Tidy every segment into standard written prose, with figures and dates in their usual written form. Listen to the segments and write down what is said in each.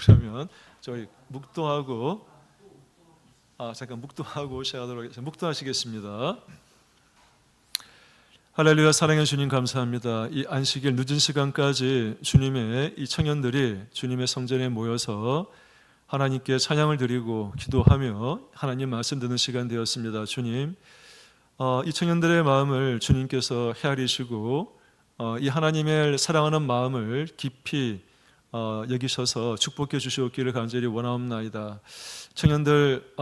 그러면 저희 묵도하고 묵도하고 시작하도록 하겠습니다. 묵도하시겠습니다. 할렐루야. 사랑해 주님 감사합니다. 이 안식일 늦은 시간까지 주님의 이 청년들이 주님의 성전에 모여서 하나님께 찬양을 드리고 기도하며 하나님 말씀 듣는 시간 되었습니다. 주님, 이 청년들의 마음을 주님께서 헤아리시고 이 하나님의 사랑하는 마음을 깊이 여기셔서 축복해 주시옵기를 간절히 원하옵나이다. 청년들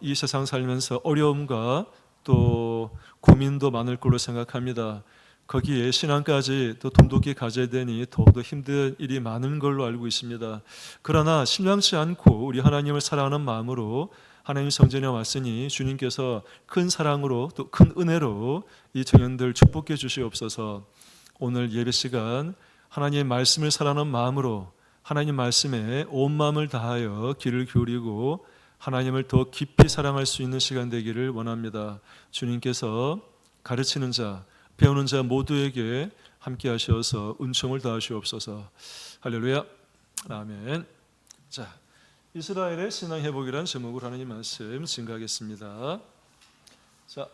이 세상 살면서 어려움과 또 고민도 많을 걸로 생각합니다. 거기에 신앙까지 또 돈독히 가져야 되니 더욱더 힘든 일이 많은 걸로 알고 있습니다. 그러나 실망치 않고 우리 하나님을 사랑하는 마음으로 하나님 성전에 왔으니 주님께서 큰 사랑으로 또 큰 은혜로 이 청년들 축복해 주시옵소서. 오늘 예배 시간 하나님의 말씀을 사랑하는 마음으로 하나님 말씀에 온 마음을 다하여 귀를 기울이고 하나님을 더 깊이 사랑할 수 있는 시간 되기를 원합니다. 주님께서 가르치는 자, 배우는 자 모두에게 함께 하셔서 은총을 더하시옵소서. 할렐루야. 아멘. 자, 이스라엘의 신앙 회복이라는 제목으로 하나님 말씀 증거하겠습니다. 자,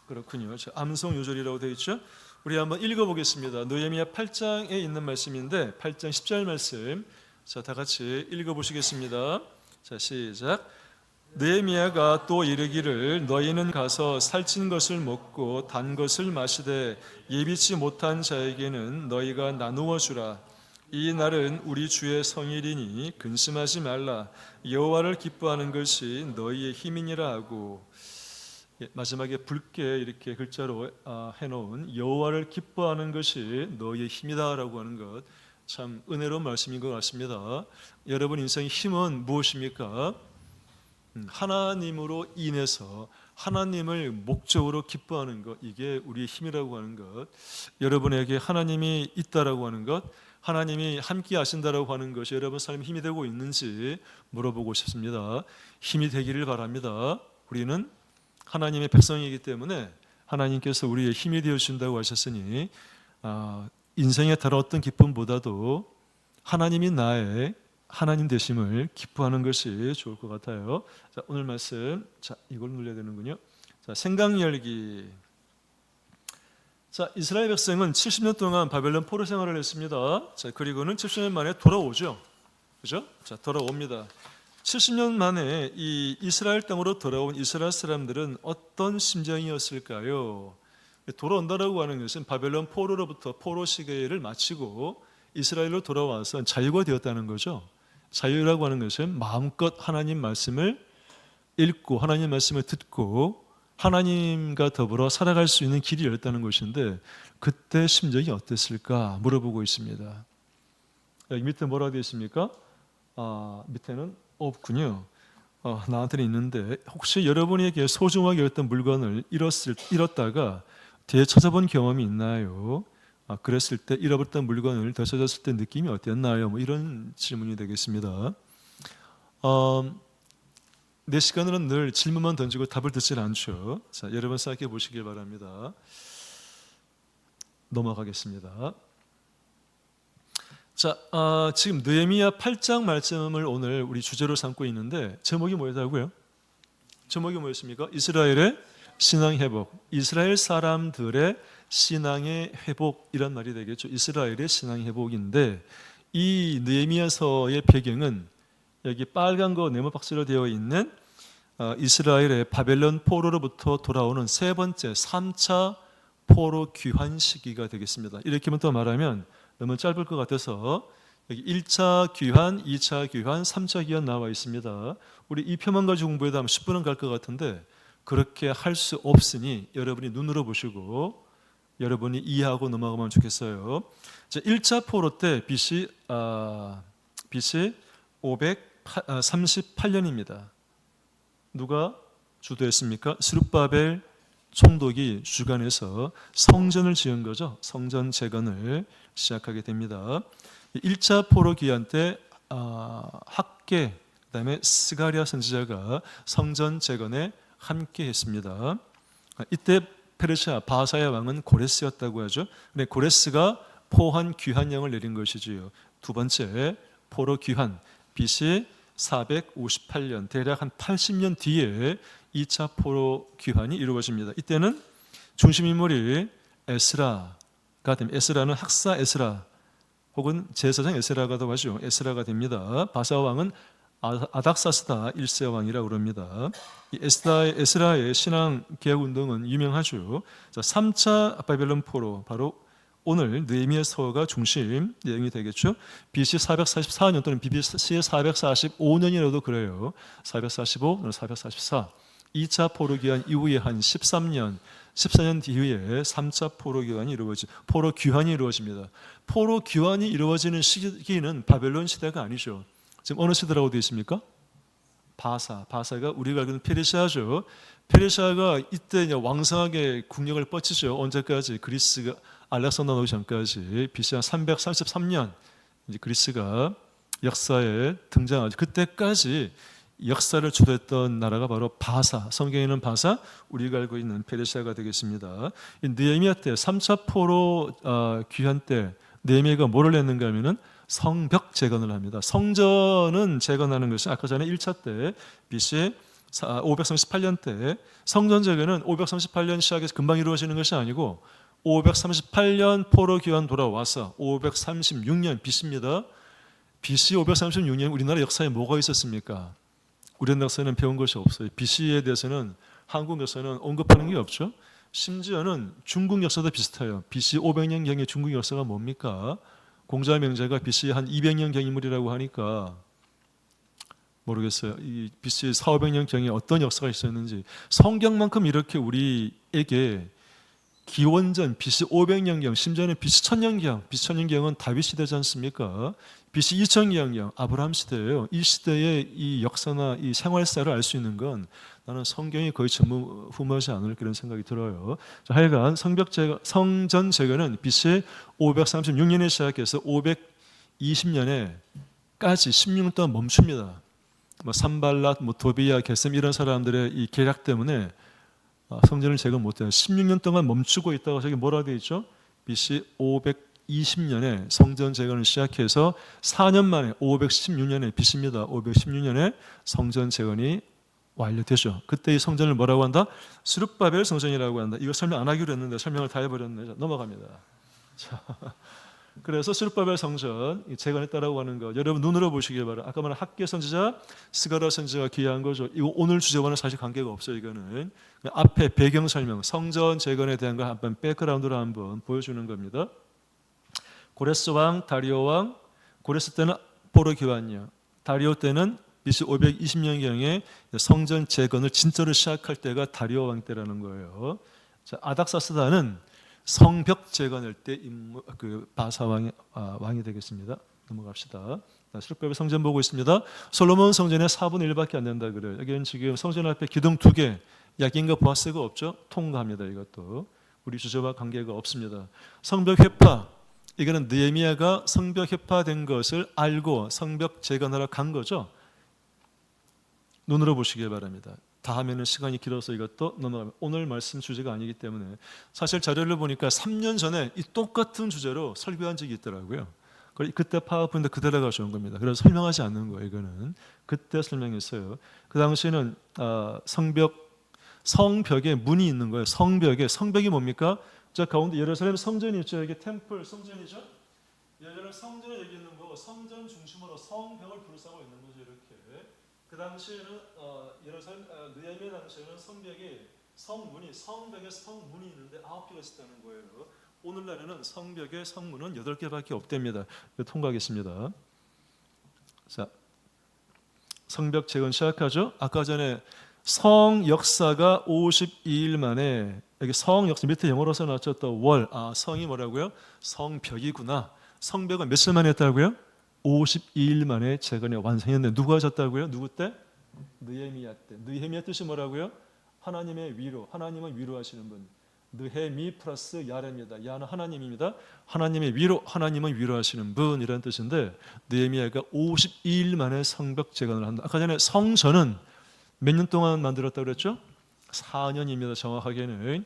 그렇군요. 암송 요절이라고 되어 있죠. 우리 한번 읽어보겠습니다. 느헤미야 8장에 있는 말씀인데 8장 10절 말씀. 자, 다 같이 읽어보시겠습니다. 자, 시작. 느헤미야가 또 이르기를 너희는 가서 살찐 것을 먹고 단 것을 마시되 예비치 못한 자에게는 너희가 나누어 주라. 이 날은 우리 주의 성일이니 근심하지 말라. 여호와를 기뻐하는 것이 너희의 힘이니라 하고, 마지막에 붉게 이렇게 글자로 해놓은 여호와를 기뻐하는 것이 너희의 힘이다라고 하는 것, 참 은혜로운 말씀인 것 같습니다. 여러분 인생의 힘은 무엇입니까? 하나님으로 인해서 하나님을 목적으로 기뻐하는 것, 이게 우리의 힘이라고 하는 것. 여러분에게 하나님이 있다라고 하는 것, 하나님이 함께 하신다라고 하는 것이 여러분 삶에 힘이 되고 있는지 물어보고 싶습니다. 힘이 되기를 바랍니다. 우리는 하나님의 백성이기 때문에 하나님께서 우리의 힘이 되어주신다고 하셨으니 인생의 다른 어떤 기쁨보다도 하나님이 나의 하나님 되심을 기뻐하는 것이 좋을 것 같아요. 자, 오늘 말씀, 자, 이걸 눌러야 되는군요. 자, 생각 열기. 자, 이스라엘 백성은 70년 동안 바벨론 포로 생활을 했습니다. 자, 그리고는 70년 만에 돌아오죠. 그죠? 자, 돌아옵니다. 70년 만에 이 이스라엘 땅으로 돌아온 이스라엘 사람들은 어떤 심정이었을까요? 돌아온다라고 하는 것은 바벨론 포로로부터 포로 시계를 마치고 이스라엘로 돌아와서 자유가 되었다는 거죠. 자유라고 하는 것은 마음껏 하나님 말씀을 읽고 하나님 말씀을 듣고 하나님과 더불어 살아갈 수 있는 길이 열렸다는 것인데, 그때 심정이 어땠을까 물어보고 있습니다. 여기 밑에 뭐라고 되어 있습니까? 밑에는 없군요. 나한테는 있는데, 혹시 여러분에게 소중하게 여겼던 물건을 잃었다가 되찾아본 경험이 있나요? 그랬을 때 잃어버렸던 물건을 되찾았을 때 느낌이 어땠나요? 뭐 이런 질문이 되겠습니다. 내 시간으로는 늘 질문만 던지고 답을 듣질 않죠. 자, 여러분 생각해 보시길 바랍니다. 넘어가겠습니다. 자, 지금 느헤미야 8장 말씀을 오늘 우리 주제로 삼고 있는데 제목이 뭐였다고요? 제목이 뭐였습니까? 이스라엘의 신앙 회복, 이스라엘 사람들의 신앙의 회복이란 말이 되겠죠. 이스라엘의 신앙 회복인데, 이 느헤미야서의 배경은 여기 빨간 거 네모 박스로 되어 있는 이스라엘의 바벨론 포로로부터 돌아오는 세 번째 3차 포로 귀환 시기가 되겠습니다. 이렇게만 또 말하면 너무 짧을 것 같아서 여기 1차 귀환, 2차 귀환, 3차 귀환 나와 있습니다. 우리 이 표만 가지고 공부해도 하면 10분은 갈 것 같은데 그렇게 할 수 없으니 여러분이 눈으로 보시고 여러분이 이해하고 넘어가면 좋겠어요. 자, 1차 포로 때 BC 538년입니다. 누가 주도했습니까? 스룹바벨 총독이 주관해서 성전을 지은 거죠. 성전 재건을 시작하게 됩니다. 1차 포로 기한 때 학계, 그다음에 스가랴 선지자가 성전 재건에 함께 했습니다. 이때 페르시아 바사의 왕은 고레스였다고 하죠. 근데 고레스가 포한 귀환령을 내린 것이지요. 두 번째 포로 귀환 BC 458년 대략 한 80년 뒤에 2차 포로 귀환이 이루어집니다. 이때는 중심 인물이 에스라가 됩니다. 에스라는 학사 에스라 혹은 제사장 에스라가도 하죠. 에스라가 됩니다. 바사 왕은 아닥사스다 1세 왕이라고 그럽니다. 이 에스라의 신앙 개혁 운동은 유명하죠. 자, 3차 바벨론 포로 바로 오늘 느헤미야서가 중심 내용이 되겠죠. BC 444년 또는 BC 445년이라도 그래요. 445 또는 444. 2차 포로 기간 이후에 한 13년 뒤에 3차 포로 기간이 포로 귀환이 이루어집니다. 포로 귀환이 이루어지는 시기는 바벨론 시대가 아니죠. 지금 어느 시대라고 되어 있습니까? 바사가 우리가 알고 있는 페르시아죠. 페르시아가 이때 왕성하게 국력을 뻗치죠. 언제까지? 그리스가 알렉산더 오기 전까지 BC 333년 이제 그리스가 역사에 등장하죠. 그때까지 역사를 주도했던 나라가 바로 바사, 성경에는 바사, 우리가 알고 있는 페르시아가 되겠습니다. 느헤미야 때 3차 포로 귀환 때 느헤미야가 뭐를 했는가 하면은 성벽 재건을 합니다. 성전은 재건하는 것이 아까 전에 1차 때 BC 538년 때 성전 재건은 538년 시작해서 금방 이루어지는 것이 아니고 538년 포로 귀환 돌아와서 536년 BC입니다. BC 536년 우리나라 역사에 뭐가 있었습니까? 우리나라 역사에는 배운 것이 없어요. BC에 대해서는 한국 역사는 언급하는 게 없죠. 심지어는 중국 역사도 비슷해요. BC 500년경의 중국 역사가 뭡니까? 공자 명제가 BC 한 200년경 인물이라고 하니까 모르겠어요. 이 BC 400~500년경에 어떤 역사가 있었는지. 성경만큼 이렇게 우리에게 기원전 BC 500년경, 심지어는 BC 1000년경, BC 1000년경은 다윗 시대지 않습니까? BC 2000년경 아브라함 시대예요. 이 시대의 이 역사나 이 생활사를 알 수 있는 건 나는 성경이 거의 전무후무하지 않을 그런 생각이 들어요. 자, 하여간 성전 재건은 BC 536년에 시작해서 520년에까지 16년 동안 멈춥니다. 산발랏, 도비야, 게셈 이런 사람들의 이 계략 때문에 성전을 재건 못해요. 16년 동안 멈추고 있다가 저기 뭐라 되어 있죠? BC 520년에 성전 재건을 시작해서 4년 만에 516년에 BC입니다. 516년에 성전 재건이 완료되죠. 그때 이 성전을 뭐라고 한다? 스룹바벨 성전이라고 한다. 이거 설명 안 하기로 했는데 설명을 다 해버렸네. 자, 넘어갑니다. 자, 그래서 스룹바벨 성전 재건했다라고 하는 거 여러분 눈으로 보시기 바랍니다. 아까 말한 학개 선지자, 스가랴 선지자가 기여한 거죠. 이거 오늘 주제와는 사실 관계가 없어요. 이거는 앞에 배경 설명, 성전 재건에 대한 걸 한번 백그라운드로 한번 보여주는 겁니다. 고레스 왕, 다리오 왕, 고레스 때는 포로 귀환이요. 다리오 때는 BC 520년경에 성전 재건을 진짜로 시작할 때가 다리오 왕 때라는 거예요. 자, 아닥사스다는 성벽 재건할 때 바사 왕이 되겠습니다. 넘어갑시다. 스룹바벨 성전 보고 있습니다. 솔로몬 성전의 4분의 1밖에 안 된다 그래요. 여기는 지금 성전 앞에 기둥 2개, 야긴과 보아스가 없죠. 통과합니다. 이것도 우리 주제와 관계가 없습니다. 성벽 회파, 이거는 느헤미야가 성벽 회파된 것을 알고 성벽 재건하러 간 거죠. 눈으로 보시기 바랍니다. 다 하면은 시간이 길어서 이것도 넘어가면 오늘 말씀 주제가 아니기 때문에 사실 자료를 보니까 3년 전에 이 똑같은 주제로 설교한 적이 있더라고요. 그때 파워포인트 그대로 가져온 겁니다. 그래서 설명하지 않는 거예요. 이거는 그때 설명했어요. 그 당시에는 성벽에 문이 있는 거예요. 성벽이 뭡니까? 저 가운데 예루살렘 성전이 있죠. 이게 템플 성전이죠. 예루살렘 성전이 여기 있는 거고 성전 중심으로 성벽을 둘러싸고 있는 거죠. 이렇게. 그 당시에는 예루살렘 느헤미야 당시에는 성벽에 성문이 있는데 9개가 있었다는 거예요. 오늘날에는 성벽에 성문은 8개밖에 없답니다. 통과하겠습니다. 자, 성벽 재건 시작하죠. 아까 전에 성 역사가 52일 만에 여기 성 역사 밑에 영어로 써놨죠. 또 월. 성이 뭐라고요? 성벽이구나. 성벽은 며칠 만에 했다고요? 52일 만에 재건이 완성했는데 누가 하셨다고요? 누구 때? 느헤미야 때. 느헤미야 뜻이 뭐라고요? 하나님의 위로. 하나님은 위로하시는 분. 느헤미 플러스 야레입니다. 야는 하나님입니다. 하나님의 위로, 하나님은 위로하시는 분 이런 뜻인데 느헤미야가 52일 만에 성벽 재건을 한다. 아까 전에 성전은 몇 년 동안 만들었다고 그랬죠? 4년입니다. 정확하게는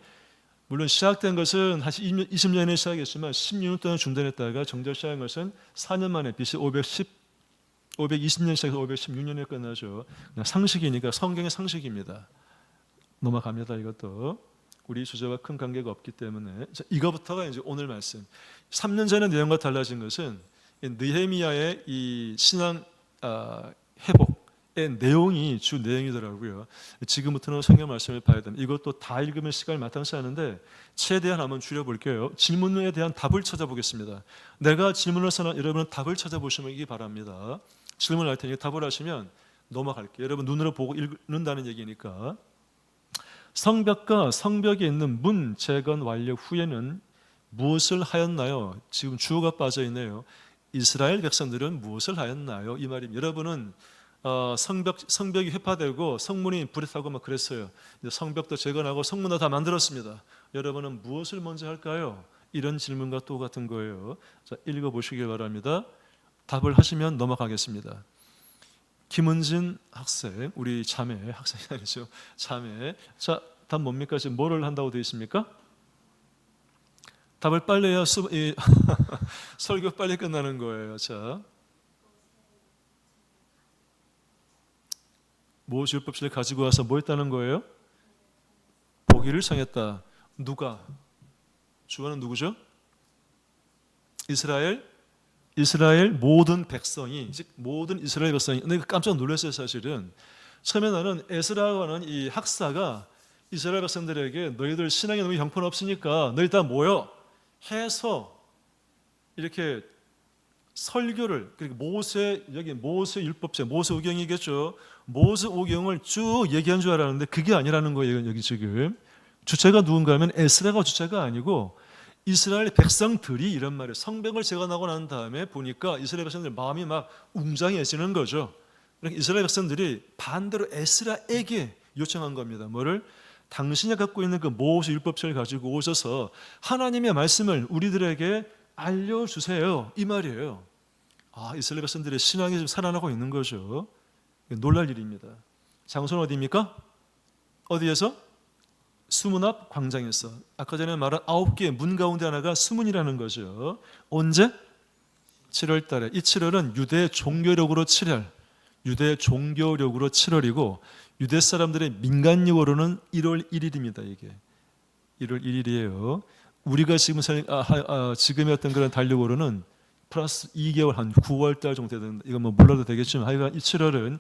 물론 시작된 것은 한 20년에 시작했지만 16년 동안 중단했다가 정작 시작한 것은 4년 만에 BC 520년 시작해서 516년에 끝나죠. 그냥 상식이니까 성경의 상식입니다. 넘어갑니다. 이것도 우리 주제와 큰 관계가 없기 때문에. 자, 이거부터가 이제 오늘 말씀. 3년 전의 내용과 달라진 것은 느헤미야의 이 신앙 회복의 내용이 주 내용이더라고요. 지금부터는 성경 말씀을 봐야 됩니다. 이것도 다 읽으면 시간이 마땅치 않은데 최대한 한번 줄여볼게요. 질문에 대한 답을 찾아보겠습니다. 내가 질문을 써서 여러분은 답을 찾아보시기 바랍니다. 질문을 할 테니 답을 하시면 넘어갈게요. 여러분 눈으로 보고 읽는다는 얘기니까. 성벽과 성벽에 있는 문 재건 완료 후에는 무엇을 하였나요? 지금 주어가 빠져 있네요. 이스라엘 백성들은 무엇을 하였나요? 이 말입니다. 여러분은 성벽이 회파되고 성문이 불에 타고 막 그랬어요. 성벽도 재건하고 성문도 다 만들었습니다. 여러분은 무엇을 먼저 할까요? 이런 질문과 또 같은 거예요. 자, 읽어보시기 바랍니다. 답을 하시면 넘어가겠습니다. 김은진 학생, 우리 자매, 학생이 아니죠. 자매. 자, 답 뭡니까? 지금 뭐를 한다고 되어 있습니까? 답을 빨리 해야 설교 빨리 끝나는 거예요. 자, 모세 율법서를 가지고 와서 뭐 했다는 거예요? 보기를 청했다. 누가? 주어는 누구죠? 이스라엘 모든 백성이, 즉 모든 이스라엘 백성이. 근데 깜짝 놀랐어요. 사실은 처음에 나는 에스라고 하는 이 학사가 이스라엘 백성들에게 너희들 신앙이 너무 형편없으니까 너희 다 모여 해서 이렇게 설교를, 그러니까 여기 모세 율법제, 모세 오경이겠죠. 모세 오경을 쭉 얘기한 줄 알았는데 그게 아니라는 거예요. 여기 지금 주체가 누군가 하면 에스라가 주체가 아니고 이스라엘 백성들이 이런 말이에요. 성벽을 재건하고 난 다음에 보니까 이스라엘 백성들 마음이 막 웅장해지는 거죠. 그러니까 이스라엘 백성들이 반대로 에스라에게 요청한 겁니다. 뭐를? 당신이 갖고 있는 그 모세 율법책을 가지고 오셔서 하나님의 말씀을 우리들에게 알려주세요. 이 말이에요. 이스라엘 백성들의 신앙이 지금 살아나고 있는 거죠. 놀랄 일입니다. 장소는 어디입니까? 어디에서? 수문 앞 광장에서. 아까 전에 말한 9개의 문 가운데 하나가 수문이라는 거죠. 언제? 7월 달에. 이 7월은 유대 종교력으로 7월, 유대 종교력으로 7월이고 유대 사람들의 민간력으로는 1월 1일입니다. 이게 1월 1일이에요. 우리가 지금 지금의 어떤 그런 달력으로는 플러스 2개월 한 9월 달 정도 되는, 이거 뭐 몰라도 되겠지만 하여간 이 7월은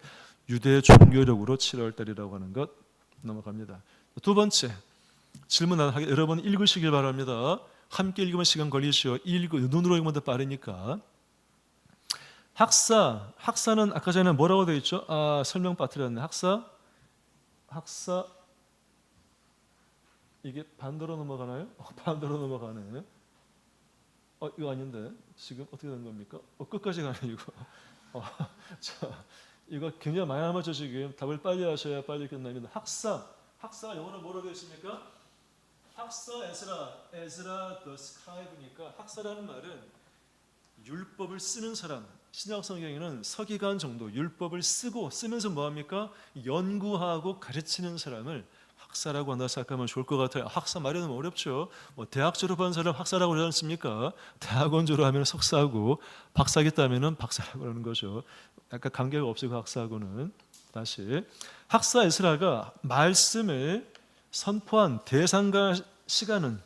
유대 종교력으로 7월 달이라고 하는 것 넘어갑니다. 두 번째 질문 하게 여러분 읽으시길 바랍니다. 함께 읽으면 시간 걸리시오. 눈으로 읽으면 더 빠르니까. 학사는 아까 전에 뭐라고 되어 있죠? 설명 빠뜨렸네. 학사 이게 반대로 넘어가나요? 반대로 넘어가네. 이거 아닌데 지금 어떻게 된 겁니까? 끝까지 가네 이거. 자, 이거 굉장히 많이 남았죠 지금. 답을 빨리 하셔야 빨리 끝납니다. 학사가 영어로 뭐라고 되어 있습니까? 학사 에스라 the scribe니까 학사라는 말은 율법을 쓰는 사람. 신약 성경에는 서기관 정도 율법을 쓰면서 뭐합니까? 연구하고 가르치는 사람을 학사라고 한다 생각하면 좋을 것 같아요. 학사 말이 너무 어렵죠. 대학 졸업한 사람 학사라고 그러지 않습니까? 대학원 졸업하면 석사하고 박사겠다면 박사라고 하는 거죠. 약간 관계가 없어요. 그 학사하고는. 다시 학사 에스라가 말씀을 선포한 대상과 시간은,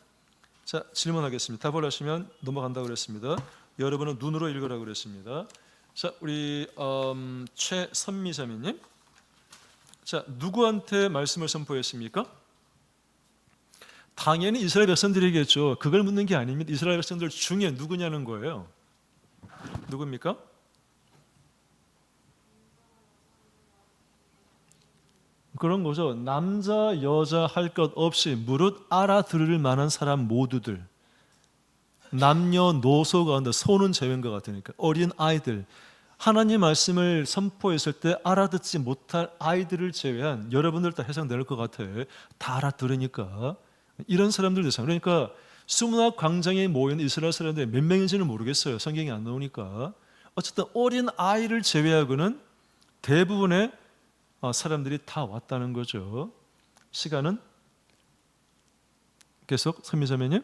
자 질문하겠습니다. 답을 하시면 넘어간다고 그랬습니다. 여러분은 눈으로 읽으라고 그랬습니다. 자 우리 최선미 자매님, 자 누구한테 말씀을 선포했습니까? 당연히 이스라엘 백성들이겠죠. 그걸 묻는 게 아닙니다. 이스라엘 백성들 중에 누구냐는 거예요. 누굽니까? 그런 거죠. 남자 여자 할 것 없이 무릇 알아들을 만한 사람 모두들, 남녀노소 가운데 소는 제외인 것 같으니까 어린 아이들, 하나님 말씀을 선포했을 때 알아듣지 못할 아이들을 제외한 여러분들 다 해석될 것 같아요. 다 알아들으니까. 이런 사람들 대상. 그러니까 수문학 광장에 모인 이스라엘 사람들이 몇 명인지는 모르겠어요. 성경이 안 나오니까. 어쨌든 어린 아이를 제외하고는 대부분의 사람들이 다 왔다는 거죠. 시간은 계속 선미자매님.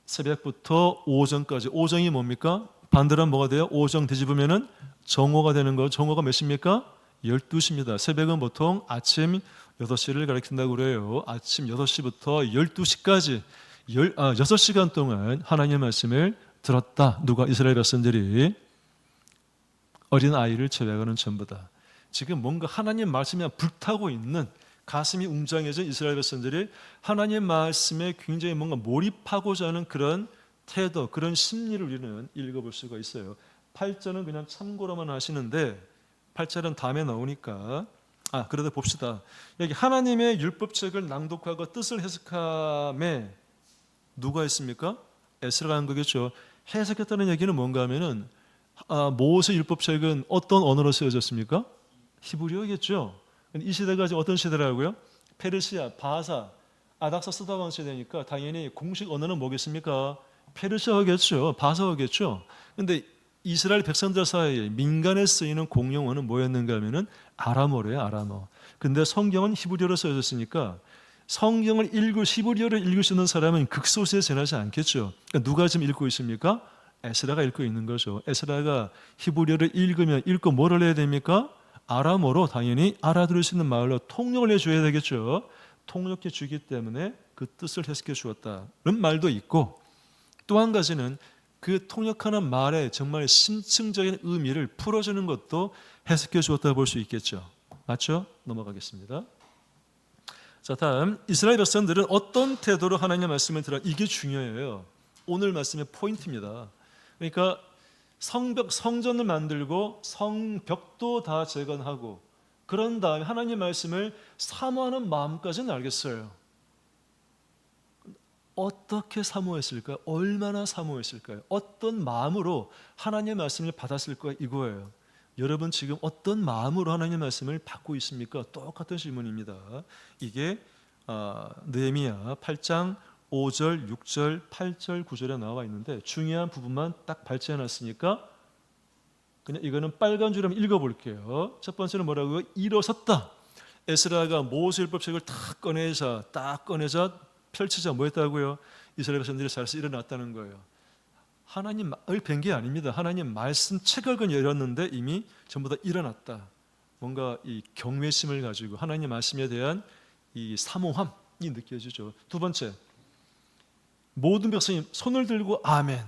새벽부터 오정까지. 오정이 뭡니까? 반대로 하면 뭐가 돼요? 오정 뒤집으면은 정오가 되는 거. 정오가 몇 시입니까? 12시입니다. 새벽은 보통 아침 6시를 가리킨다고 그래요. 아침 6시부터 12시까지 6시간 동안 하나님의 말씀을 들었다. 누가? 이스라엘 백성들이. 어린 아이를 제외하고는 전부 다. 지금 뭔가 하나님 말씀에 불타고 있는, 가슴이 웅장해진 이스라엘 백성들이 하나님 말씀에 굉장히 뭔가 몰입하고자 하는 그런 태도, 그런 심리를 우리는 읽어볼 수가 있어요. 8절은 그냥 참고로만 하시는데 8절은 다음에 나오니까 그래도 봅시다. 여기 하나님의 율법책을 낭독하고 뜻을 해석함에 누가 있습니까? 에스라가 한 거겠죠. 해석했다는 얘기는 뭔가 하면은 모세 율법책은 어떤 언어로 쓰여졌습니까? 히브리어겠죠. 이 시대가 지금 어떤 시대라고요? 페르시아, 바사, 아닥사스다방 시대니까 당연히 공식 언어는 뭐겠습니까? 페르시아어겠죠. 바사어겠죠. 근데 이스라엘 백성들 사이에 민간에 쓰이는 공용어는 뭐였는가 하면은 아람어래요, 아람어. 근데 성경은 히브리어로 써졌으니까 성경을 히브리어를 읽을 수 있는 사람은 극소수에 지나지 않겠죠. 그러니까 누가 지금 읽고 있습니까? 에스라가 읽고 있는 거죠. 에스라가 히브리어를 읽고 뭐를 해야 됩니까? 아람어로 당연히 알아들을 수 있는 말로 통역을 해줘야 되겠죠. 통역해 주기 때문에 그 뜻을 해석해 주었다는 말도 있고, 또 한 가지는 그 통역하는 말에 정말 심층적인 의미를 풀어주는 것도 해석해 주었다 볼 수 있겠죠. 맞죠? 넘어가겠습니다. 자, 다음 이스라엘 백성들은 어떤 태도로 하나님의 말씀을 들어, 이게 중요해요. 오늘 말씀의 포인트입니다. 그러니까 성전을 만들고 성벽도 다 재건하고 그런 다음에 하나님 말씀을 사모하는 마음까지는 알겠어요. 어떻게 사모했을까요? 얼마나 사모했을까요? 어떤 마음으로 하나님의 말씀을 받았을까? 이거예요. 여러분 지금 어떤 마음으로 하나님의 말씀을 받고 있습니까? 똑같은 질문입니다. 이게 느헤미야 8장 5절, 6절, 8절, 9절에 나와 있는데 중요한 부분만 딱 발췌해놨으니까 그냥 이거는 빨간 줄로 한번 읽어볼게요. 첫 번째는 뭐라고요? 일어섰다. 에스라가 모세율법책을 딱 꺼내자 펼치자 뭐 했다고요? 이스라엘 백성들이 자리에서 일어났다는 거예요. 하나님을 뵌 게 아닙니다. 하나님 말씀 책을 열었는데 이미 전부 다 일어났다. 뭔가 이 경외심을 가지고 하나님 말씀에 대한 이 사모함이 느껴지죠. 두 번째, 모든 백성이 손을 들고 아멘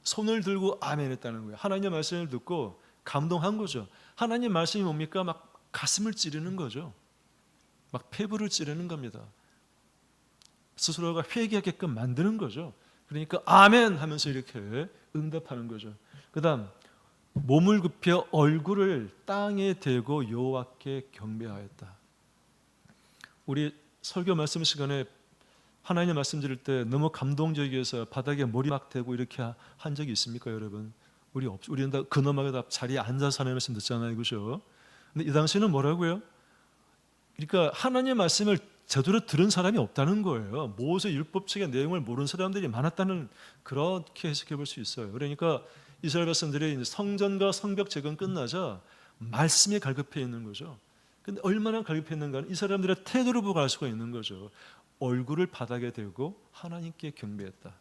했다는 거예요. 하나님 말씀을 듣고 감동한 거죠. 하나님 말씀이 뭡니까? 막 가슴을 찌르는 거죠. 막 폐부를 찌르는 겁니다. 스스로가 회개하게끔 만드는 거죠. 그러니까 아멘 하면서 이렇게 응답하는 거죠. 그 다음 몸을 굽혀 얼굴을 땅에 대고 여호와께 경배하였다. 우리 설교 말씀 시간에 하나님 말씀 드릴 때 너무 감동적이어서 바닥에 머리 막 대고 이렇게 한 적이 있습니까, 여러분? 우리는 다 근엄하게 다 자리에 앉아서 하나님 말씀 듣잖아요, 그죠? 근데 이 당시에는 뭐라고요? 그러니까 하나님 말씀을 제대로 들은 사람이 없다는 거예요. 모세 율법책의 내용을 모르는 사람들이 많았다는, 그렇게 해석해 볼 수 있어요. 그러니까 이스라엘 백성들이 성전과 성벽 재건 끝나자 말씀에 갈급해 있는 거죠. 근데 얼마나 갈급했는가는 이 사람들의 태도를 보고 알 수가 있는 거죠. 얼굴을 바닥에 대고 하나님께 경배했다.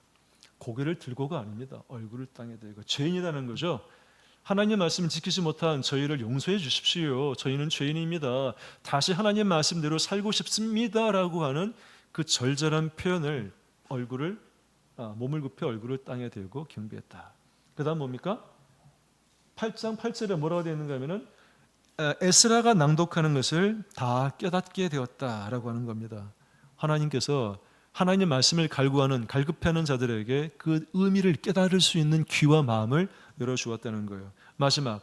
고개를 들고가 아닙니다. 얼굴을 땅에 대고 죄인이라는 거죠. 하나님 말씀을 지키지 못한 저희를 용서해 주십시오. 저희는 죄인입니다. 다시 하나님 말씀대로 살고 싶습니다라고 하는 그 절절한 표현을 몸을 굽혀 얼굴을 땅에 대고 경배했다. 그 다음 뭡니까? 8장 8절에 뭐라고 되어 있는가 하면은 에스라가 낭독하는 것을 다 깨닫게 되었다라고 하는 겁니다. 하나님께서 하나님 말씀을 갈급해하는 자들에게 그 의미를 깨달을 수 있는 귀와 마음을 열어주었다는 거예요. 마지막,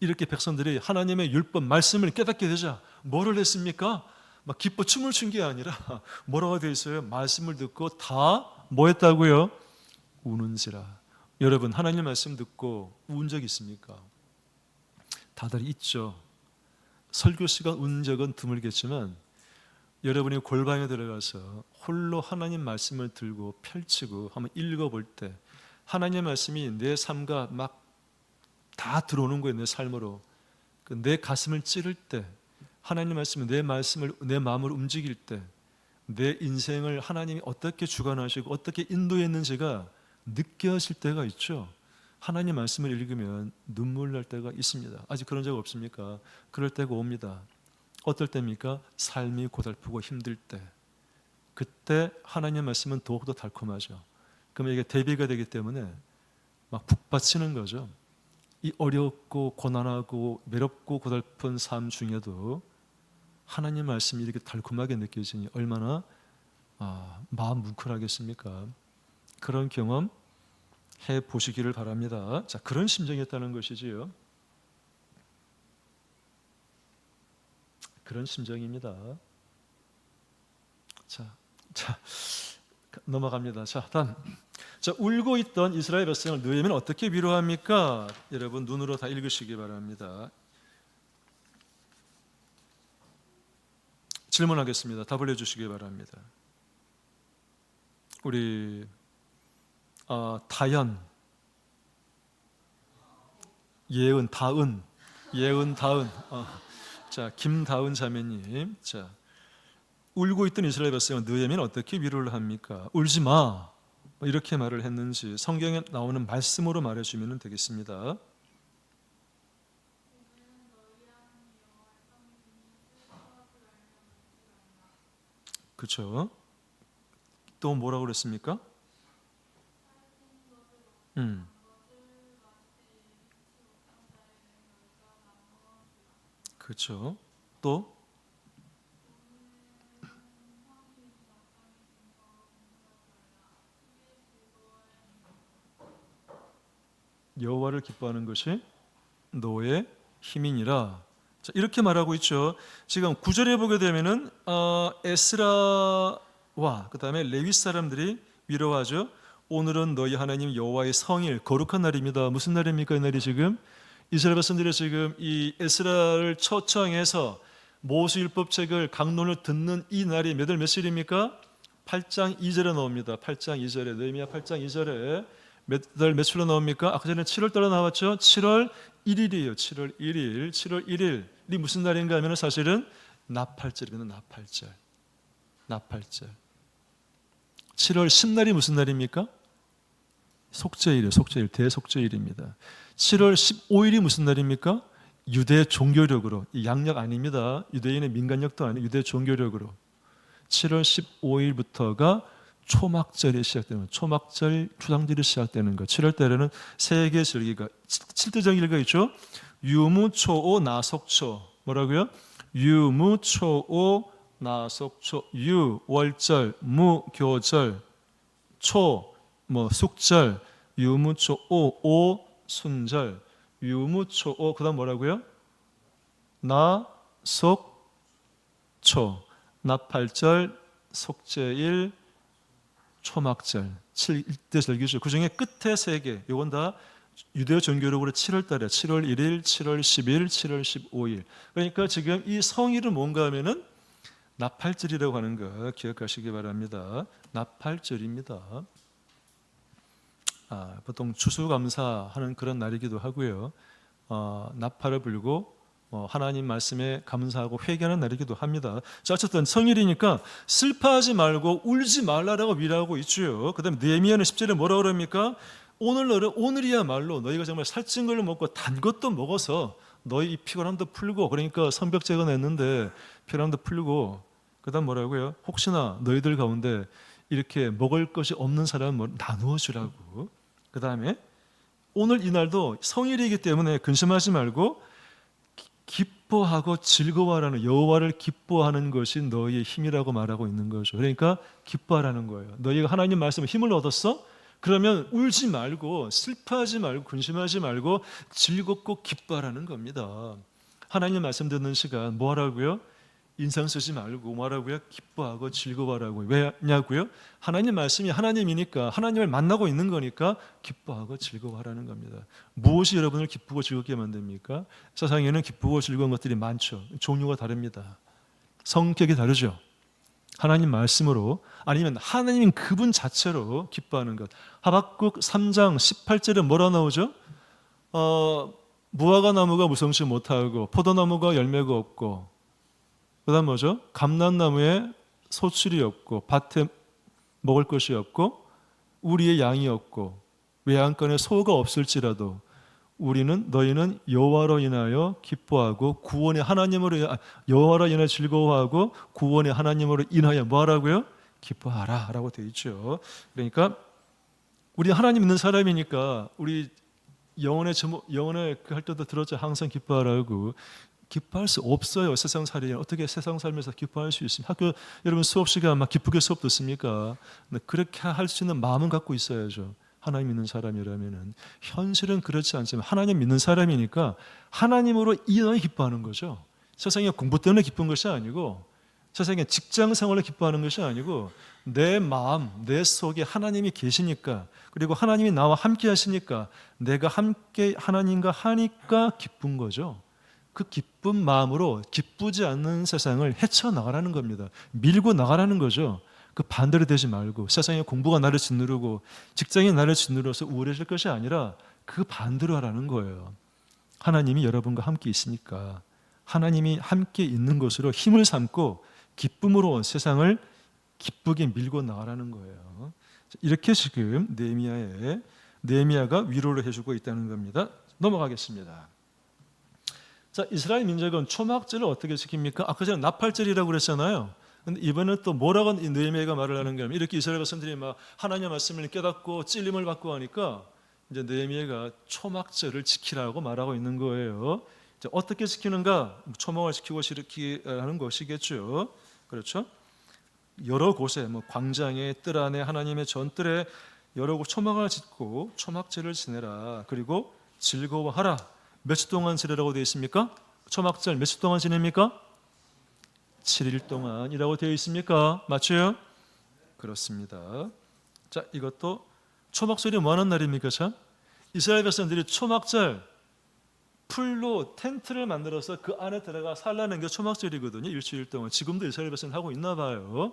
이렇게 백성들이 하나님의 율법 말씀을 깨닫게 되자 뭐를 했습니까? 막 기뻐 춤을 춘 게 아니라 뭐라고 되어 있어요? 말씀을 듣고 다 뭐 했다고요? 우는지라. 여러분 하나님 말씀 듣고 운 적 있습니까? 다들 있죠. 설교 시간 운 적은 드물겠지만 여러분이 골방에 들어가서 홀로 하나님 말씀을 들고 펼치고 한번 읽어볼 때 하나님 말씀이 내 삶과 막 다 들어오는 거예요. 내 삶으로. 내 가슴을 찌를 때 하나님 말씀이 내 마음을 움직일 때 내 인생을 하나님이 어떻게 주관하시고 어떻게 인도했는지가 느껴질 때가 있죠. 하나님 말씀을 읽으면 눈물 날 때가 있습니다. 아직 그런 적 없습니까? 그럴 때가 옵니다. 어떨 때입니까? 삶이 고달프고 힘들 때. 그때 하나님 말씀은 더욱더 달콤하죠. 그러면 이게 대비가 되기 때문에 막 북받치는 거죠. 이 어렵고 고난하고 외롭고 고달픈 삶 중에도 하나님 말씀이 이렇게 달콤하게 느껴지니 얼마나 마음 뭉클하겠습니까? 그런 경험 해 보시기를 바랍니다. 자, 그런 심정이었다는 것이지요. 그런 심정입니다. 자, 넘어갑니다. 자, 다음. 자, 울고 있던 이스라엘 백성을 느헤미야는 어떻게 위로합니까? 여러분 눈으로 다 읽으시기 바랍니다. 질문하겠습니다. 답을 해주시기 바랍니다. 우리 다연, 예은, 다은, 자, 김다은 자매님, 자, 울고 있던 이스라엘 백성은 느헤미야는 어떻게 위로를 합니까? 울지 마, 이렇게 말을 했는지 성경에 나오는 말씀으로 말해주면 되겠습니다. 그렇죠? 또 뭐라고 그랬습니까? 그렇죠. 또 여호와를 기뻐하는 것이 너의 힘이니라. 자, 이렇게 말하고 있죠. 지금 9절에 보게 되면은 에스라와 그 다음에 레위 사람들이 위로하죠. 오늘은 너희 하나님 여호와의 성일 거룩한 날입니다. 무슨 날입니까? 이 날이 지금 이스라엘 백성들이 지금 이 에스라를 초청해서 모세율법책을 강론을 듣는 이 날이 몇 월 며칠입니까? 8장 2절에 나옵니다. 8장 2절에 느헤미야 8장 2절에 몇 달 며칠로 나옵니까? 아까 전에 7월 달에 나왔죠. 7월 1일이에요. 7월 1일. 7월 1일이 무슨 날인가 하면 사실은 나팔절입니다. 나팔절. 7월 10날이 무슨 날입니까? 속죄일이에요. 속죄일, 대속죄일입니다. 7월 15일이 무슨 날입니까? 유대 종교력으로, 이 양력 아닙니다. 유대인의 민간력도 아니고 유대 종교력으로 7월 15일부터가 초막절이 시작되는, 초막절 주상절이 시작되는 거. 7월 달에는 세 개의 절기가 7대 절기가 있죠. 유무, 초오, 나속초. 뭐라고요? 유무, 초오, 나속초. 유, 월절, 무, 교절, 초, 숙절, 유무, 초오, 오, 순절. 유무, 초오, 그 다음 뭐라고요? 나속초. 나팔절, 속죄일, 초막절, 7대 절기죠. 그 중에 끝에 3개, 이건 다 유대어 종교력으로 7월 달에 7월 1일, 7월 10일, 7월 15일. 그러니까 지금 이 성일은 뭔가 하면은 나팔절이라고 하는 거 기억하시기 바랍니다. 나팔절입니다. 보통 추수감사하는 그런 날이기도 하고요. 나팔을 불고 하나님 말씀에 감사하고 회개하는 날이기도 합니다. 자, 어쨌든 성일이니까 슬퍼하지 말고 울지 말라라고 위로하고 있죠. 그 다음에 느헤미야는 10절에 뭐라고 그럽니까? 오늘이야말로 너희가 정말 살찐 걸 먹고 단 것도 먹어서 너희 이 피곤함도 풀고, 그러니까 성벽제가 냈는데 피곤함도 풀고, 그 다음 뭐라고요? 혹시나 너희들 가운데 이렇게 먹을 것이 없는 사람은 나누어 주라고. 그 다음에 오늘 이날도 성일이기 때문에 근심하지 말고 기뻐하고 즐거워하라는, 여호와를 기뻐하는 것이 너희의 힘이라고 말하고 있는 거죠. 그러니까 기뻐하라는 거예요. 너희가 하나님 말씀에 힘을 얻었어? 그러면 울지 말고 슬퍼하지 말고 근심하지 말고 즐겁고 기뻐하라는 겁니다. 하나님 말씀 듣는 시간 뭐 하라고요? 인상 쓰지 말고 뭐 하라고요? 기뻐하고 즐거워하라고요. 왜냐고요? 하나님 말씀이 하나님이니까, 하나님을 만나고 있는 거니까 기뻐하고 즐거워하라는 겁니다. 무엇이 여러분을 기쁘고 즐겁게 만듭니까? 세상에는 기쁘고 즐거운 것들이 많죠. 종류가 다릅니다. 성격이 다르죠. 하나님 말씀으로, 아니면 하나님 그분 자체로 기뻐하는 것. 하박국 3장 18절에 뭐라 나오죠? 무화과 나무가 무성치 못하고 포도나무가 열매가 없고, 그 다음 뭐죠? 감람나무에 소출이 없고 밭에 먹을 것이 없고 우리의 양이 없고 외양간에 소가 없을지라도 너희는 여호와로 인하여 기뻐하고 구원의 하나님으로 여호와로 인하여 즐거워하고 구원의 하나님으로 인하여 뭐하라고요? 기뻐하라라고 되어 있죠. 그러니까 우리 하나님 믿는 사람이니까 우리 영혼의 그 할 때도 들었죠. 항상 기뻐하라고. 기뻐할 수 없어요. 세상 살이 어떻게 세상 살면서 기뻐할 수 있습니까? 학교 여러분 수업 시간 막 기쁘게 수업 듣습니까? 그렇게 할 수 있는 마음은 갖고 있어야죠. 하나님 믿는 사람이라면은. 현실은 그렇지 않지만 하나님 믿는 사람이니까 하나님으로 인하여 기뻐하는 거죠. 세상에 공부 때문에 기쁜 것이 아니고 세상에 직장 생활을 기뻐하는 것이 아니고 내 마음, 내 속에 하나님이 계시니까 그리고 하나님이 나와 함께 하시니까 내가 함께 하나님과 하니까 기쁜 거죠. 그 기쁜 마음으로 기쁘지 않는 세상을 헤쳐나가라는 겁니다. 밀고 나가라는 거죠. 그 반대로 되지 말고 세상에 공부가 나를 짓누르고 직장이 나를 짓누러서 우울해질 것이 아니라 그 반대로 하라는 거예요. 하나님이 여러분과 함께 있으니까 하나님이 함께 있는 것으로 힘을 삼고 기쁨으로 세상을 기쁘게 밀고 나가라는 거예요. 이렇게 지금 느헤미야가 위로를 해주고 있다는 겁니다. 넘어가겠습니다. 자, 이스라엘 민족은 초막절을 어떻게 지킵니까? 아까 전에 나팔절이라고 그랬잖아요. 근데 이번엔 또 뭐라고 느헤미야가 말을 하는 거냐면 이렇게 이스라엘 백성들이 막 하나님의 말씀을 깨닫고 찔림을 받고 하니까 이제 느헤미야가 초막절을 지키라고 말하고 있는 거예요. 이제 어떻게 지키는가? 초막을 지키고 하는 것이겠죠. 그렇죠? 여러 곳에 광장에 뜰 안에 하나님의 전뜰에 여러 곳 초막을 짓고 초막절을 지내라. 그리고 즐거워하라. 며칠 동안 지내라고 되어 있습니까? 초막절 며칠 동안 지냅니까? 7일 동안이라고 되어 있습니까? 맞죠? 그렇습니다. 자, 이것도 초막절이 뭐 하는 날입니까? 참? 이스라엘 백성들이 초막절 풀로 텐트를 만들어서 그 안에 들어가 살라는 게 초막절이거든요. 일주일 동안. 지금도 이스라엘 백성들 하고 있나 봐요.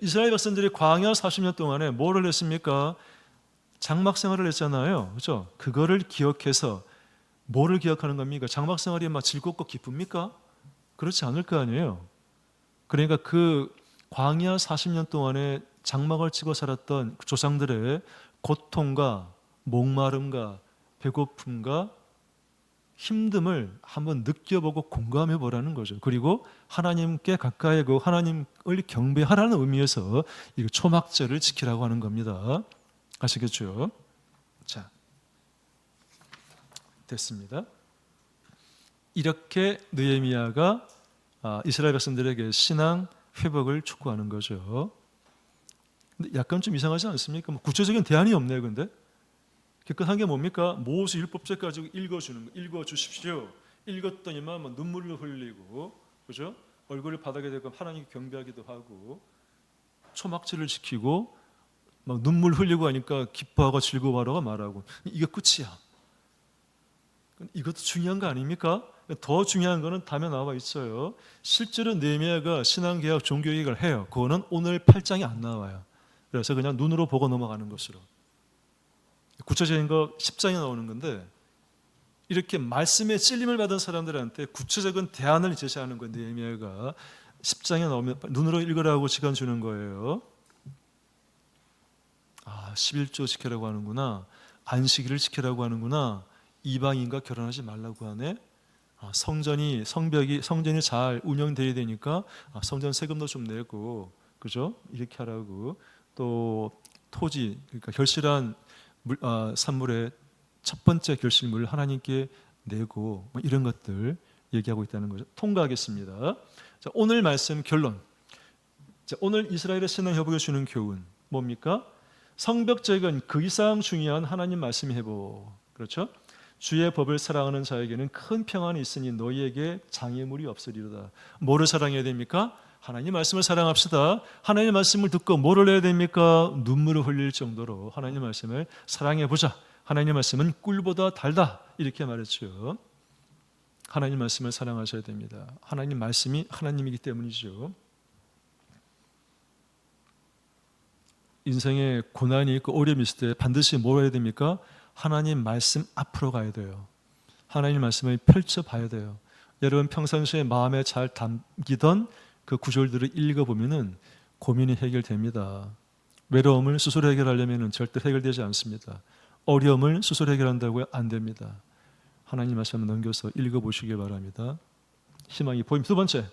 이스라엘 백성들이 광야 40년 동안에 뭐를 했습니까? 장막 생활을 했잖아요. 그렇죠? 그거를 기억해서 뭐를 기억하는 겁니까? 장막 생활이 막 즐겁고 기쁩니까? 그렇지 않을 거 아니에요. 그러니까 그 광야 40년 동안에 장막을 치고 살았던 조상들의 고통과 목마름과 배고픔과 힘듦을 한번 느껴보고 공감해 보라는 거죠. 그리고 하나님께 가까이 하고 하나님을 경배하라는 의미에서 이 초막절을 지키라고 하는 겁니다. 아시겠죠? 자, 됐습니다. 이렇게 느헤미야가 이스라엘 백성들에게 신앙 회복을 촉구하는 거죠. 근데 약간 좀 이상하지 않습니까? 구체적인 대안이 없네요. 근데 깨끗한 게 뭡니까? 모세 율법책 가지고 읽어주는 거, 읽어주십시오. 읽었더니만 눈물을 흘리고, 그죠? 얼굴을 바닥에 대고 하나님 경배하기도 하고, 초막절을 지키고, 막 눈물 흘리고 하니까 기뻐하고 즐거워하라고 말하고, 이게 끝이야. 이것도 중요한 거 아닙니까? 더 중요한 거는 다음에 나와 있어요. 실제로 느헤미야가 신앙개혁, 종교개혁을 해요. 그거는 오늘 8장에 안 나와요. 그래서 그냥 눈으로 보고 넘어가는 것으로. 구체적인 거 10장에 나오는 건데 이렇게 말씀에 찔림을 받은 사람들한테 구체적인 대안을 제시하는 거예요. 느헤미야가 10장에 나오면 눈으로 읽으라고 시간 주는 거예요. 11조 지키라고 하는구나. 안식일을 지키라고 하는구나. 이방인과 결혼하지 말라고 하네. 성전이 잘 운영돼야 되니까 성전 세금도 좀 내고, 그죠? 이렇게 하라고. 또 토지, 그러니까 결실한 산물의 첫 번째 결실물을 하나님께 내고 이런 것들 얘기하고 있다는 거죠. 통과하겠습니다. 자, 오늘 말씀 결론. 자, 오늘 이스라엘의 신앙 회복에 주는 교훈 뭡니까? 성벽제건 그 이상 중요한 하나님 말씀 회복. 그렇죠? 주의 법을 사랑하는 자에게는 큰 평안이 있으니 너희에게 장애물이 없으리로다. 뭐를 사랑해야 됩니까? 하나님 말씀을 사랑합시다. 하나님 말씀을 듣고 뭐를 해야 됩니까? 눈물을 흘릴 정도로 하나님 말씀을 사랑해보자. 하나님 말씀은 꿀보다 달다. 이렇게 말했죠. 하나님 말씀을 사랑하셔야 됩니다. 하나님 말씀이 하나님이기 때문이죠. 인생에 고난이 있고 어려움이 있을 때 반드시 뭘 해야 됩니까? 하나님 말씀 앞으로 가야 돼요. 하나님 말씀을 펼쳐봐야 돼요. 여러분 평상시에 마음에 잘 담기던 그 구절들을 읽어보면은 고민이 해결됩니다. 외로움을 스스로 해결하려면 절대 해결되지 않습니다. 어려움을 스스로 해결한다고 안 됩니다. 하나님 말씀 한번 넘겨서 읽어보시기 바랍니다. 희망이 보입니다. 두 번째,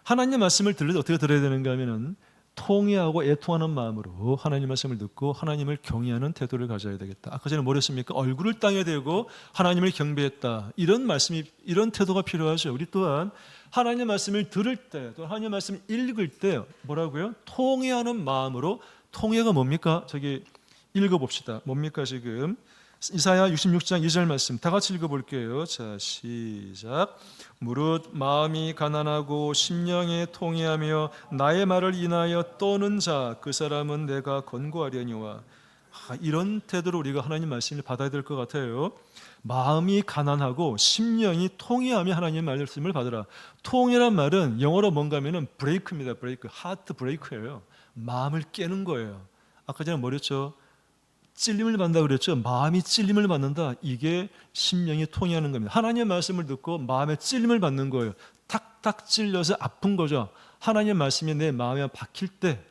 하나님 말씀을 들을 때 어떻게 들어야 되는가 하면은 통회하고 애통하는 마음으로 하나님 말씀을 듣고 하나님을 경외하는 태도를 가져야 되겠다. 아까 전에 뭐랬습니까? 얼굴을 땅에 대고 하나님을 경배했다. 이런 말씀이, 이런 태도가 필요하죠. 우리 또한 하나님 말씀을 들을 때, 또 하나님 말씀을 읽을 때 뭐라고요? 통회하는 마음으로. 통회가 뭡니까? 저기 읽어봅시다. 뭡니까 지금? 이사야 66장 2절 말씀 다 같이 읽어볼게요. 자, 시작. 무릇 마음이 가난하고 심령에 통회하며 나의 말을 인하여 떠는 자, 그 사람은 내가 권고하려니와. 이런 태도로 우리가 하나님 말씀을 받아야 될 것 같아요. 마음이 가난하고 심령이 통회하며 하나님 말씀을 받으라. 통회란 말은 영어로 뭔가 하면은 브레이크입니다. 브레이크, 하트 브레이크예요. 마음을 깨는 거예요. 아까 전에 뭐랬죠? 찔림을 받는다 그랬죠. 마음이 찔림을 받는다. 이게 심령이 통회하는 겁니다. 하나님의 말씀을 듣고 마음에 찔림을 받는 거예요. 탁탁 찔려서 아픈 거죠. 하나님의 말씀이 내 마음에 박힐 때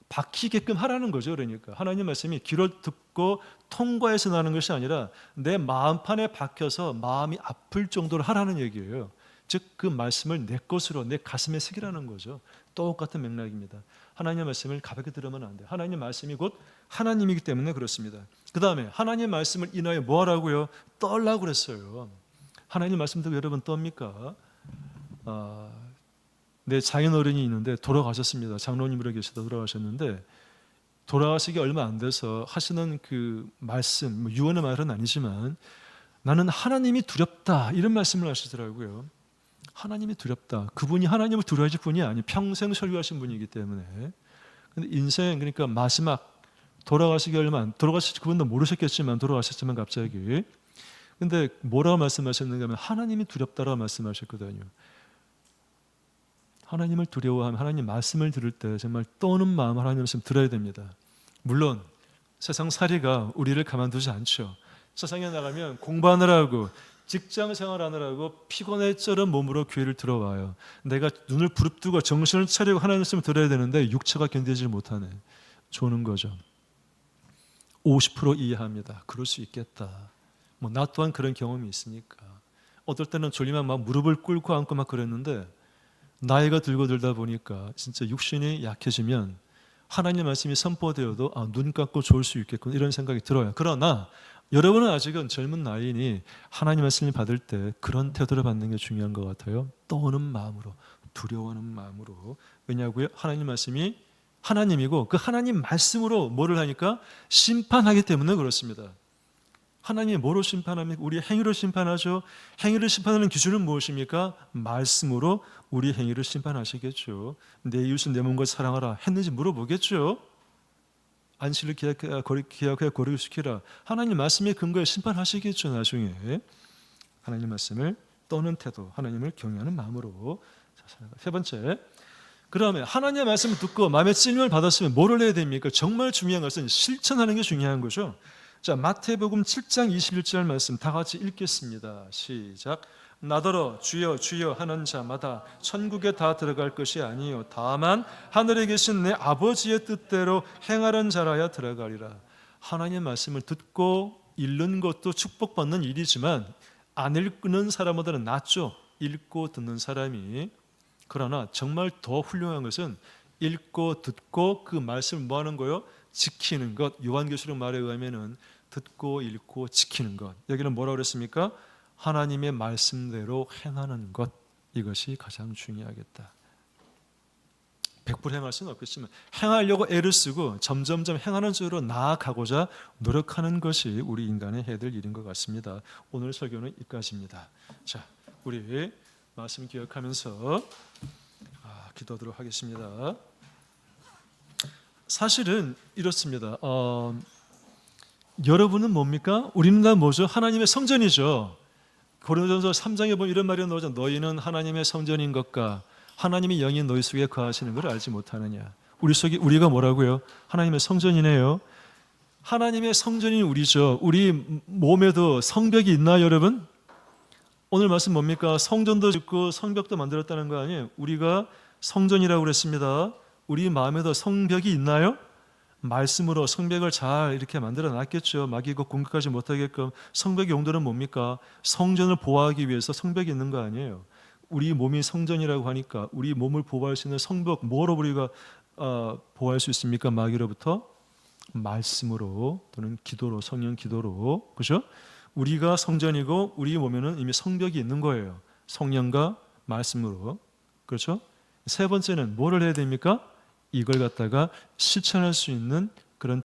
박히게끔 하라는 거죠. 그러니까 하나님의 말씀이 귀로 듣고 통과해서 나는 것이 아니라 내 마음판에 박혀서 마음이 아플 정도로 하라는 얘기예요. 즉 그 말씀을 내 것으로 내 가슴에 새기라는 거죠. 똑같은 맥락입니다. 하나님의 말씀을 가볍게 들으면 안 돼요. 하나님의 말씀이 곧 하나님이기 때문에 그렇습니다. 그 다음에 하나님의 말씀을 인하여 뭐 하라고요? 떨라고 그랬어요. 하나님의 말씀 듣고 여러분 떱니까? 내 장인어른이 있는데 돌아가셨습니다. 장로님으로 계시다 돌아가셨는데 돌아가시기 얼마 안 돼서 하시는 그 말씀, 뭐 유언의 말은 아니지만 나는 하나님이 두렵다 이런 말씀을 하시더라고요. 하나님이 두렵다. 그분이 하나님을 두려워하실 분이 아니에요. 평생 설교하신 분이기 때문에. 근데 인생 그러니까 마지막 돌아가시기 얼마 안 돌아가실 그분도 모르셨겠지만 돌아가셨지만 갑자기. 근데 뭐라고 말씀하셨는가 하면 하나님이 두렵다라고 말씀하셨거든요. 하나님을 두려워하면 하나님 말씀을 들을 때 정말 떠는 마음 하나님 말씀 들어야 됩니다. 물론 세상 살이가 우리를 가만두지 않죠. 세상에 나가면 공부하느라고 직장 생활하느라고 피곤해 쩔은 몸으로 교회를 들어와요. 내가 눈을 부릅뜨고 정신을 차리고 하나님 말씀을 들어야 되는데 육체가 견디지 못하네. 조는 거죠. 50% 이해합니다. 그럴 수 있겠다. 뭐 나 또한 그런 경험이 있으니까. 어떨 때는 졸리면 막 무릎을 꿇고 앉고 막 그랬는데 나이가 들다 보니까 진짜 육신이 약해지면 하나님 말씀이 선포되어도 눈 감고 좋을 수 있겠군 이런 생각이 들어요. 그러나 여러분은 아직은 젊은 나이니 하나님 말씀을 받을 때 그런 태도를 받는 게 중요한 것 같아요. 떠오는 마음으로, 두려워하는 마음으로. 왜냐고요? 하나님 말씀이 하나님이고 그 하나님 말씀으로 뭐를 하니까 심판하기 때문에 그렇습니다. 하나님이 뭐로 심판합니까? 우리 행위로 심판하죠. 행위를 심판하는 기준은 무엇입니까? 말씀으로 우리 행위를 심판하시겠죠. 내 이웃은 내 몸과 사랑하라 했는지 물어보겠죠. 안식을 기약하여 거룩시키라. 하나님 말씀의 근거에 심판하시겠죠. 나중에 하나님 말씀을 떠는 태도, 하나님을 경외하는 마음으로. 세 번째, 그다음에 하나님의 말씀을 듣고 마음의 찔림을 받았으면 뭐를 해야 됩니까? 정말 중요한 것은 실천하는 게 중요한 거죠. 자, 마태복음 7장 21절 말씀 다 같이 읽겠습니다. 시작. 나더러 주여 주여 하는 자마다 천국에 다 들어갈 것이 아니요 다만 하늘에 계신 내 아버지의 뜻대로 행하는 자라야 들어가리라. 하나님의 말씀을 듣고 읽는 것도 축복받는 일이지만 안 읽는 사람보다는 낫죠. 읽고 듣는 사람이. 그러나 정말 더 훌륭한 것은 읽고 듣고 그 말씀을 뭐 하는 거요? 지키는 것. 요한계시록 말에 의하면은 듣고 읽고 지키는 것. 여기는 뭐라고 그랬습니까? 하나님의 말씀대로 행하는 것. 이것이 가장 중요하겠다. 100% 행할 수는 없겠지만 행하려고 애를 쓰고 점점점 행하는 쪽으로 나아가고자 노력하는 것이 우리 인간의 해야 될 일인 것 같습니다. 오늘 설교는 여기까지입니다. 자, 우리 말씀 기억하면서 기도하도록 하겠습니다. 사실은 이렇습니다. 여러분은 뭡니까? 우리는 다 뭐죠? 하나님의 성전이죠. 고린도전서 3장에 보면 이런 말이 나오죠. 너희는 하나님의 성전인 것과 하나님의 영이 너희 속에 거하시는 걸 알지 못하느냐. 우리 속에 우리가 뭐라고요? 하나님의 성전이네요. 하나님의 성전인 우리죠. 우리 몸에도 성벽이 있나요, 여러분? 오늘 말씀 뭡니까? 성전도 짓고 성벽도 만들었다는 거 아니에요? 우리가 성전이라고 그랬습니다. 우리 마음에도 성벽이 있나요? 말씀으로 성벽을 잘 이렇게 만들어 놨겠죠. 마귀가 공격하지 못하게끔. 성벽의 용도는 뭡니까? 성전을 보호하기 위해서 성벽이 있는 거 아니에요. 우리 몸이 성전이라고 하니까 우리 몸을 보호할 수 있는 성벽, 뭐로 우리가 보호할 수 있습니까? 마귀로부터? 말씀으로 또는 기도로, 성령 기도로. 그렇죠? 우리가 성전이고 우리 몸에는 이미 성벽이 있는 거예요. 성령과 말씀으로. 그렇죠? 세 번째는 뭐를 해야 됩니까? 이걸 갖다가 실천할 수 있는